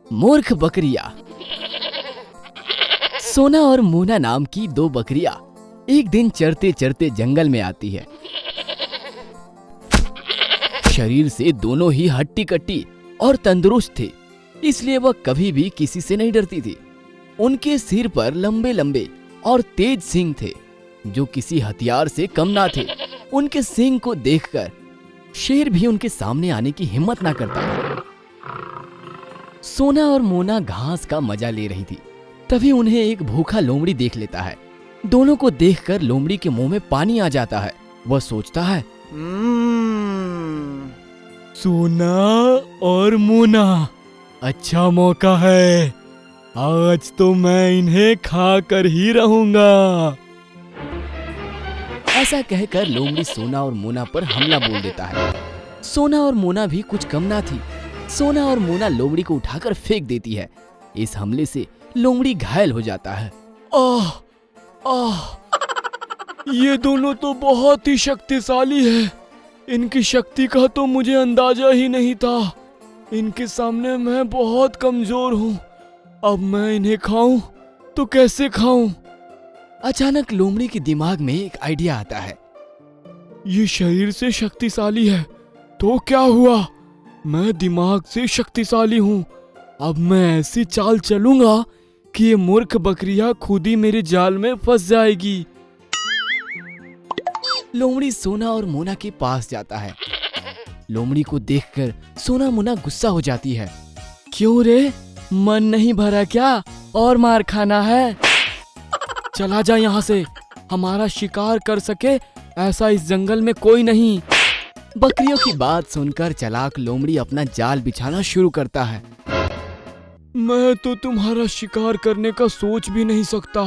मूर्ख बकरियां। सोना और मोना नाम की दो बकरियां एक दिन चरते चरते जंगल में आती है। शरीर से दोनों ही हट्टी कट्टी और तंदुरुस्त थे, इसलिए वह कभी भी किसी से नहीं डरती थी। उनके सिर पर लंबे लंबे और तेज सींग थे, जो किसी हथियार से कम ना थे। उनके सींग को देखकर शेर भी उनके सामने आने की हिम्मत ना करता। सोना और मोना घास का मजा ले रही थी, तभी उन्हें एक भूखा लोमड़ी देख लेता है। दोनों को देखकर लोमड़ी के मुंह में पानी आ जाता है। वह सोचता है, सोना और मोना, अच्छा मौका है, आज तो मैं इन्हें खाकर ही रहूंगा। ऐसा कहकर लोमड़ी सोना और मोना पर हमला बोल देता है। सोना और मोना भी कुछ कम ना थी। सोना और मोना लोमड़ी को उठाकर फेंक देती है। इस हमले से लोमड़ी घायल हो जाता है। आह, आह, ये दोनों तो बहुत ही शक्तिशाली है। इनकी शक्ति का तो मुझे अंदाजा ही नहीं था। इनके सामने मैं बहुत कमजोर हूँ। अब मैं इन्हें खाऊं तो कैसे खाऊं? अचानक लोमड़ी के दिमाग में एक आइडिया आता है। ये शरीर से शक्तिशाली है तो क्या हुआ, मैं दिमाग से शक्तिशाली हूँ। अब मैं ऐसी चाल चलूंगा कि ये मूर्ख बकरियां खुद ही मेरे जाल में फंस जाएगी। लोमड़ी सोना और मोना के पास जाता है। लोमड़ी को देखकर सोना मोना गुस्सा हो जाती है। क्यों रे, मन नहीं भरा क्या? और मार खाना है? चला जा यहाँ से, हमारा शिकार कर सके ऐसा इस जंगल में कोई नहीं। बकरियों की बात सुनकर चालाक लोमड़ी अपना जाल बिछाना शुरू करता है। मैं तो तुम्हारा शिकार करने का सोच भी नहीं सकता।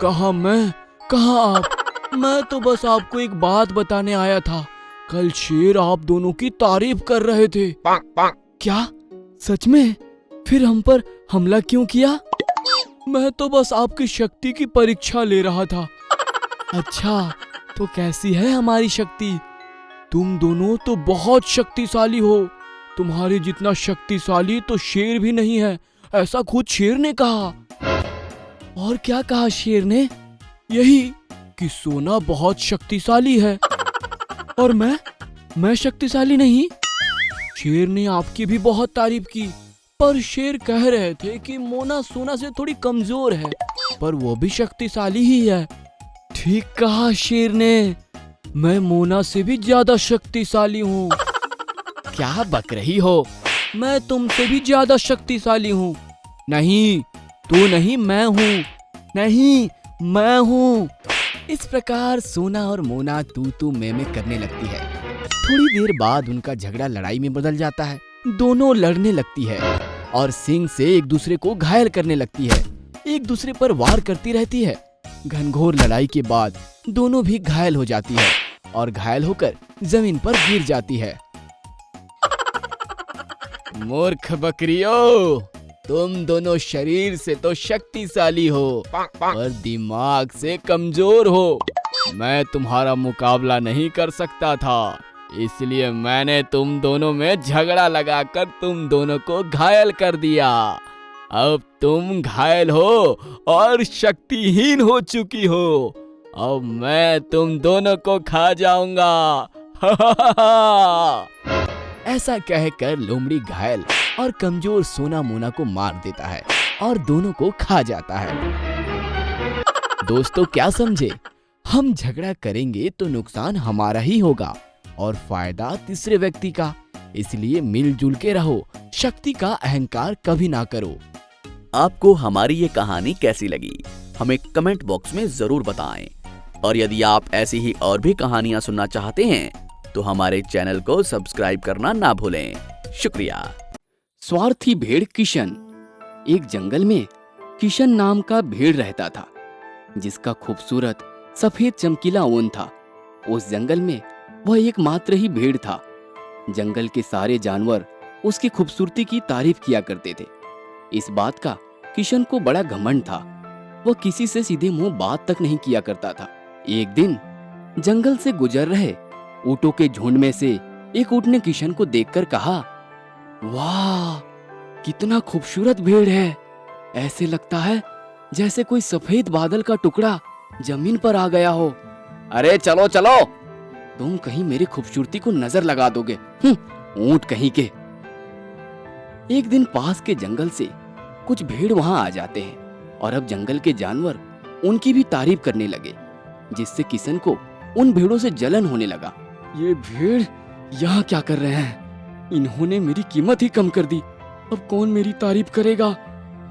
कहाँ मैं, कहाँ आप? मैं तो बस आपको एक बात बताने आया था। कल शेर आप दोनों की तारीफ कर रहे थे। क्या? सच में? फिर हम पर हमला क्यों किया? मैं तो बस आपकी शक्ति की परीक्षा ले रहा था। अच्छा, तो कैसी है हमारी शक्ति? तुम दोनों तो बहुत शक्तिशाली हो। तुम्हारे जितना शक्तिशाली तो शेर भी नहीं है, ऐसा खुद शेर ने कहा। और क्या कहा शेर ने? यही कि सोना बहुत शक्तिशाली है। और मैं शक्तिशाली नहीं? शेर ने आपकी भी बहुत तारीफ की, पर शेर कह रहे थे कि मोना सोना से थोड़ी कमजोर है, पर वो भी शक्तिशाली ही है। ठीक कहा शेर ने, मैं मोना से भी ज्यादा शक्तिशाली हूँ। क्या बक रही हो? मैं तुमसे भी ज्यादा शक्तिशाली हूँ। नहीं, तू नहीं, मैं हूँ। नहीं, मैं हूँ। इस प्रकार सोना और मोना तू मैं करने लगती है। थोड़ी देर बाद उनका झगड़ा लड़ाई में बदल जाता है। दोनों लड़ने लगती है और सींग से एक दूसरे को घायल करने लगती है। एक दूसरे पर वार करती रहती है। घनघोर लड़ाई के बाद दोनों भी घायल हो जाती है और घायल होकर जमीन पर गिर जाती है। मूर्ख बकरियों, तुम दोनों शरीर से तो शक्तिशाली हो, पर दिमाग से कमजोर हो। मैं तुम्हारा मुकाबला नहीं कर सकता था, इसलिए मैंने तुम दोनों में झगड़ा लगाकर तुम दोनों को घायल कर दिया। अब तुम घायल हो और शक्तिहीन हो चुकी हो। अब मैं तुम दोनों को खा जाऊंगा। ऐसा कहकर लोमड़ी घायल और कमजोर सोना मोना को मार देता है और दोनों को खा जाता है। दोस्तों, क्या समझे? हम झगड़ा करेंगे तो नुकसान हमारा ही होगा और फायदा तीसरे व्यक्ति का। इसलिए मिलजुल के रहो, शक्ति का अहंकार कभी ना करो। आपको हमारी ये कहानी कैसी लगी, हमें कमेंट बॉक्स में जरूर बताएं। और यदि आप ऐसी ही और भी कहानियां सुनना चाहते हैं तो हमारे चैनल को सब्सक्राइब करना ना भूलें। शुक्रिया। स्वार्थी भेड़ किशन। एक जंगल में किशन नाम का भेड़ रहता था, जिसका खूबसूरत सफेद चमकीला ऊन था। उस जंगल में वह एकमात्र ही भेड़ था। जंगल के सारे जानवर उसकी खूबसूरती की तारीफ किया करते थे। इस बात का किशन को बड़ा घमंड था। वह किसी से सीधे मुंह बात तक नहीं किया करता था। एक दिन जंगल से गुजर रहे ऊँटों के झुंड में से एक ऊँट ने किशन को देखकर कहा, वाह, कितना खूबसूरत भेड़ है। ऐसे लगता है जैसे कोई सफेद बादल का टुकड़ा जमीन पर आ गया हो। अरे चलो चलो, तुम कहीं मेरी खूबसूरती को नजर लगा दोगे। ऊंट कहीं के। एक दिन पास के जंगल से कुछ भेड़ वहां आ जाते हैं और अब जंगल के जानवर उनकी भी तारीफ करने लगे, जिससे किशन को उन भेड़ों से जलन होने लगा। ये भेड़ यहाँ क्या कर रहे हैं? इन्होंने मेरी कीमत ही कम कर दी। अब कौन मेरी तारीफ करेगा?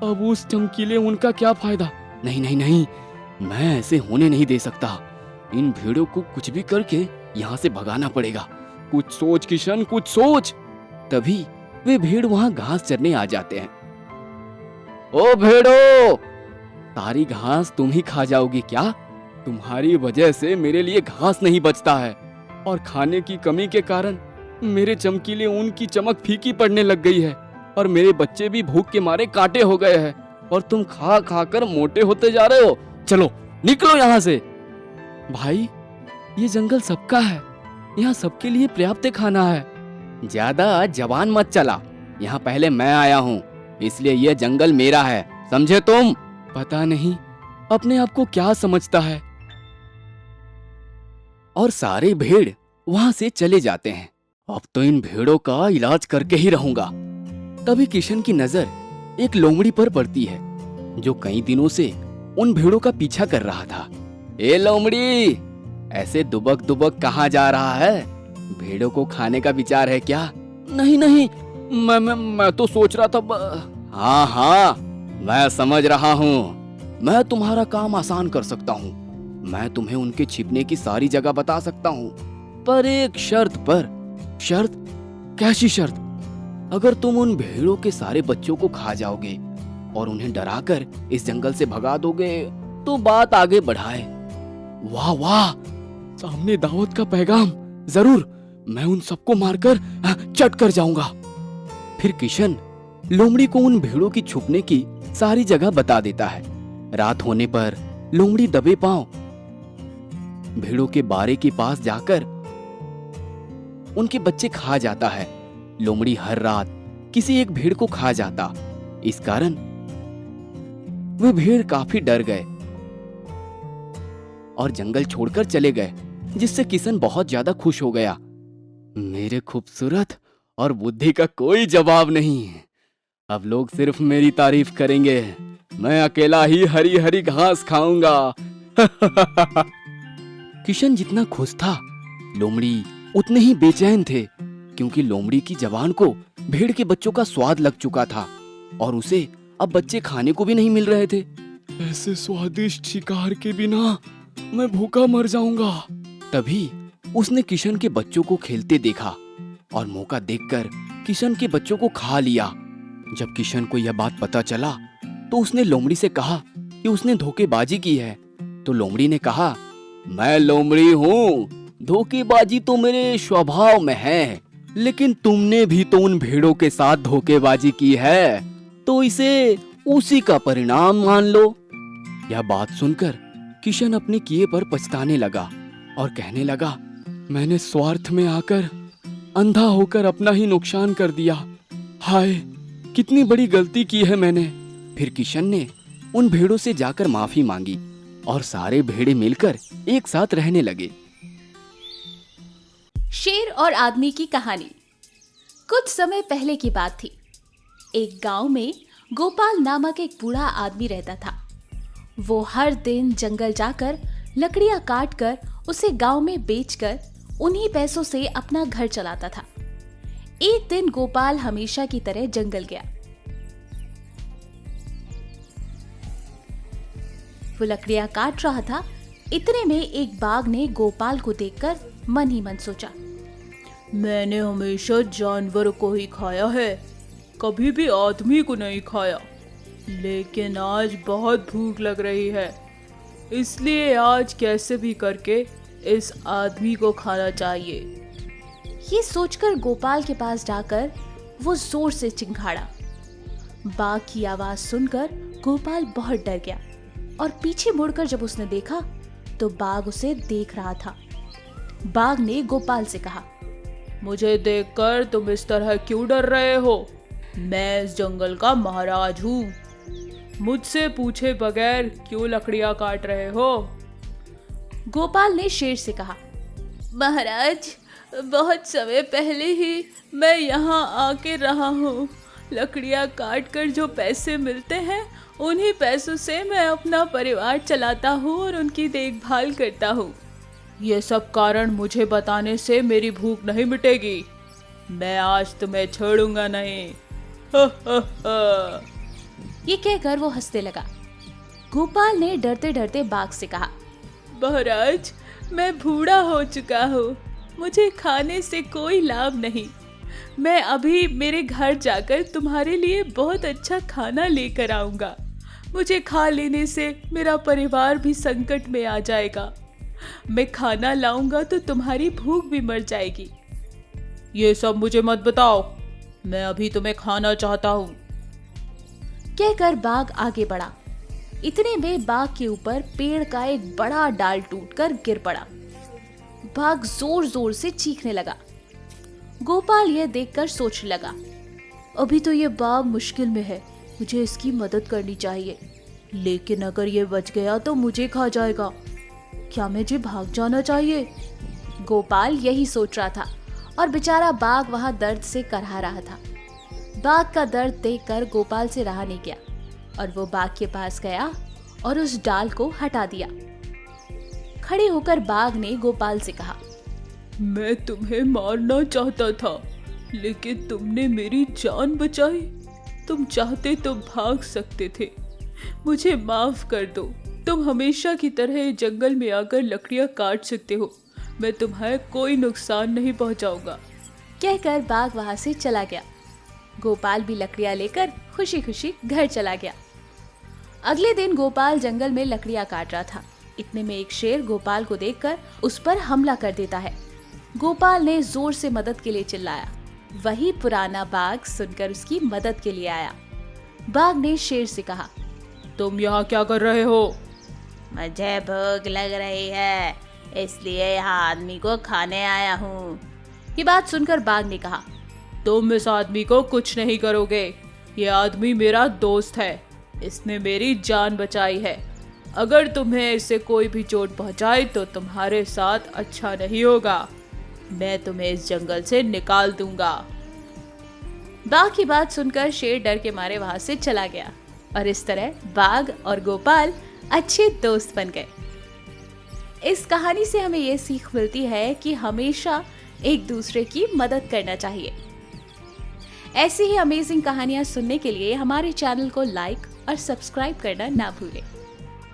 अब उस चमकीले ऊंट का क्या फायदा? नहीं नहीं नहीं, मैं ऐसे होने नहीं दे सकता। इन भेड़ों को कुछ भी करके यहाँ से भगाना पड़ेगा। कुछ सोच किशन, कुछ सोच। तभी वे भेड़ वहां घास चरने आ जाते हैं। ओ भेड़ो, सारी घास तुम ही खा जाओगी क्या? तुम्हारी वजह से मेरे लिए घास नहीं बचता है और खाने की कमी के कारण मेरे चमकीले ऊन की चमक फीकी पड़ने लग गई है और मेरे बच्चे भी भूख के मारे कांटे हो गए हैं और तुम खा खा कर मोटे होते जा रहे हो। चलो निकलो यहाँ से। भाई, ये जंगल सबका है, यहाँ सबके लिए पर्याप्त खाना है। ज्यादा जवान मत चला, यहाँ पहले मैं आया हूँ, इसलिए यह जंगल मेरा है, समझे तुम? पता नहीं अपने आप को क्या समझता है। और सारे भेड़ वहां से चले जाते हैं। अब तो इन भेड़ों का इलाज करके ही रहूंगा। तभी किशन की नजर एक लोमड़ी पर पड़ती है, जो कई दिनों से उन भेड़ों का पीछा कर रहा था। ए लोमड़ी, ऐसे दुबक दुबक कहाँ जा रहा है? भेड़ों को खाने का विचार है क्या? नहीं नहीं, मैं तो सोच रहा था। हाँ हाँ, मैं समझ रहा हूँ। मैं तुम्हारा काम आसान कर सकता हूँ। मैं तुम्हें उनके छिपने की सारी जगह बता सकता हूँ, पर एक शर्त पर। शर्त? कैसी शर्त? अगर तुम उन भेड़ों के सारे बच्चों को खा जाओगे और उन्हें डराकर इस जंगल से भगा दोगे तो बात आगे बढ़ाए। वाह वाह, सामने दावत का पैगाम। जरूर, मैं उन सबको मारकर चट कर जाऊंगा। फिर किशन लोमड़ी को उन भेड़ों की छुपने की सारी जगह बता देता है। रात होने पर लोमड़ी दबे पांव भेड़ों के बारे के पास जाकर उनके बच्चे खा जाता है। लोमड़ी हर रात किसी एक भेड़ को खा जाता। इस कारण वे भेड़ काफी डर गए और जंगल छोड़कर चले गए, जिससे किशन बहुत ज्यादा खुश हो गया। मेरे खूबसूरत और बुद्धि का कोई जवाब नहीं। अब लोग सिर्फ मेरी तारीफ करेंगे। मैं अकेला ही हरी हरी घास खाऊंगा। किशन जितना खुश था, लोमड़ी उतने ही बेचैन थे, क्योंकि लोमड़ी की जबान को भेड़ के बच्चों का स्वाद लग चुका था और उसे अब बच्चे खाने को भी नहीं मिल रहे थे। ऐसे स्वादिष्ट शिकार के बिना मैं भूखा मर जाऊंगा। तभी उसने किशन के बच्चों को खेलते देखा और मौका देखकर किशन के बच्चों को खा लिया। जब किशन को यह बात पता चला तो उसने लोमड़ी से कहा कि उसने धोखेबाजी की है। तो लोमड़ी ने कहा, मैं लोमड़ी हूँ, धोखेबाजी तो मेरे स्वभाव में है, लेकिन तुमने भी तो उन भेड़ों के साथ धोखेबाजी की है, तो इसे उसी का परिणाम मान लो। यह बात सुनकर किशन अपने किए पर पछताने लगा और कहने लगा, मैंने स्वार्थ में आकर अंधा होकर अपना ही नुकसान कर दिया। हाय, कितनी बड़ी गलती की है मैंने। फिर किशन ने उन भेड़ों से जाकर माफी मांगी और सारे भेड़े मिलकर एक साथ रहने लगे। शेर और आदमी की कहानी। कुछ समय पहले की बात थी। एक गांव में गोपाल नामक एक बूढ़ा आदमी रहता था। वो हर दिन जंगल जाकर लकड़ियां काटकर उसे गांव में बेचकर उन्हीं पैसों से अपना घर चलाता था। एक दिन गोपाल हमेशा की तरह जंगल गया। वो लकड़ियां काट रहा था। इतने में एक बाघ ने गोपाल को देखकर मन ही मन सोचा, मैंने हमेशा जानवर को ही खाया है, कभी भी आदमी को नहीं खाया, लेकिन आज बहुत भूख लग रही है, इसलिए आज कैसे भी करके इस आदमी को खाना चाहिए। ये सोचकर गोपाल के पास जाकर वो जोर से चिंघाड़ा। बाघ की आवाज सुनकर गोपाल बहुत डर गया और पीछे मुड़कर जब उसने देखा तो बाघ उसे देख रहा था। बाघ ने गोपाल से कहा, मुझे देखकर तुम इस तरह क्यों डर रहे हो? मैं इस जंगल का महाराज हूँ। मुझसे पूछे बगैर क्यों लकड़ियाँ काट रहे हो? गोपाल ने शेर से कहा, महाराज, बहुत समय पहले ही मैं यहाँ आके रहा हूँ। लकड़ियाँ काट कर जो पैसे मिलते हैं उन्हीं पैसों से मैं अपना परिवार चलाता हूँ और उनकी देखभाल करता हूँ। ये सब कारण मुझे बताने से मेरी भूख नहीं मिटेगी। मैं आज तुम्हें छोड़ूंगा नहीं। ये कहकर वो हंसने लगा। गोपाल ने डरते डरते बाघ से कहा, महाराज, मैं बूढ़ा हो चुका हूँ, मुझे खाने से कोई लाभ नहीं। मैं अभी मेरे घर जाकर तुम्हारे लिए बहुत अच्छा खाना लेकर आऊंगा। मुझे खा लेने से मेरा परिवार भी संकट में आ जाएगा। मैं खाना लाऊंगा तो तुम्हारी भूख भी मर जाएगी। ये सब मुझे मत बताओ, मैं अभी तुम्हें खाना चाहता हूँ। कहकर बाघ आगे बढ़ा। इतने में बाघ के ऊपर पेड़ का एक बड़ा डाल टूटकर गिर पड़ा। बाघ जोर जोर से चीखने लगा। गोपाल यह देखकर सोचने लगा, अभी तो ये बाघ मुश्किल में है, मुझे इसकी मदद करनी चाहिए। लेकिन अगर ये बच गया तो मुझे खा जाएगा। क्या मुझे भाग जाना चाहिए? गोपाल यही सोच रहा था और बेचारा बाघ वहां दर्द से करहा रहा था। बाघ का दर्द देखकर गोपाल से रहा नहीं गया और वो बाघ के पास गया और उस डाल को हटा दिया। खड़े होकर बाघ ने गोपाल से कहा, मैं तुम्हें मारना चाहता था, लेकिन तुमने मेरी जान बचाई। तुम चाहते तो भाग सकते थे। मुझे माफ कर दो। तुम हमेशा की तरह जंगल में आकर लकड़ियां काट सकते हो। मैं तुम्हें कोई नुकसान नहीं पहुंचाऊंगा। कहकर बाघ वहां से चला गया। गोपाल भी लकड़ियां लेकर खुशी खुशी घर चला गया। अगले दिन गोपाल जंगल में लकड़ियां काट रहा था। इतने में एक शेर गोपाल को देखकर उस पर हमला कर देता है। गोपाल ने जोर से मदद के लिए चिल्लाया। वही पुराना बाघ सुनकर उसकी मदद के लिए आया। बाघ ने शेर से कहा, तुम यहाँ क्या कर रहे हो? मुझे भूख लग रही है, इसलिए यहाँ आदमी को खाने आया हूँ। ये बात सुनकर बाघ ने कहा, तुम इस आदमी को कुछ नहीं करोगे। ये आदमी मेरा दोस्त है, इसने मेरी जान बचाई है। अगर तुम्हें इससे कोई भी चोट पहुंचाए तो तुम्हारे साथ अच्छा नहीं होगा। मैं तुम्हें इस जंगल से निकाल दूंगा। बाघ की बात सुनकर शेर डर के मारे वहां से चला गया और इस तरह बाघ और गोपाल अच्छे दोस्त बन गए। इस कहानी से हमें ये सीख मिलती है कि हमेशा एक दूसरे की मदद करना चाहिए। ऐसी ही अमेजिंग कहानियां सुनने के लिए हमारे चैनल को लाइक और सब्सक्राइब करना ना भूलें।